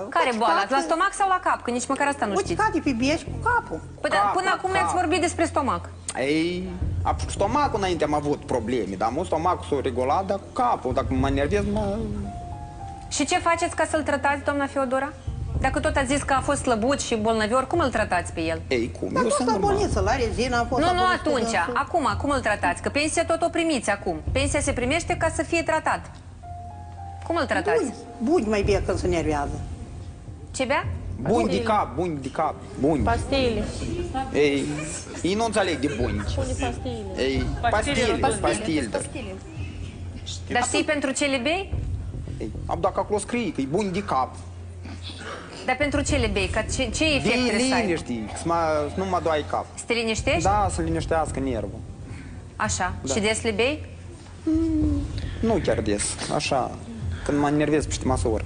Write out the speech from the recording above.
Care boală? La stomac sau la cap? Că nici măcar asta nu știți. Uite, pe biești cu capul. Păi, până acum mi-ați vorbit despre stomac. Ei, stomacul înainte am avut probleme, dar mult stomacul s-a regulat, dar cu capul, dacă mă nervez, mă... Și ce faceți ca să-l tratați, doamna Feodora? Dacă tot ați zis că a fost slăbuț și bolnăvior, cum îl tratați pe el? Ei, cum? Dar Eu fost sunt la normal. bolniță, la rezină, a fost Nu, la nu bolniță atunci, dânsul. acum, cum îl tratați? Că pensia tot o primiți acum. Pensia se primește ca să fie tratat. Cum îl tratați? Buni mai bine când se nervează. Ce bea? Buni de cap, buni de cap, buni. Pastile. Ei, ei nu înțeleg de buni. Pune pastile. Ei, pastile. Dar știi pentru ce le bei? Ei, dacă acolo scrie că e buni de cap. Dar pentru ce le bei? Ca ce efect De trebuie să aibă? liniști, să nu mă doai cap. Să te liniștești? Da, să liniștească nervul. Așa. Da. Și des le bei? Nu chiar des, așa, când mă enervez peste măsură.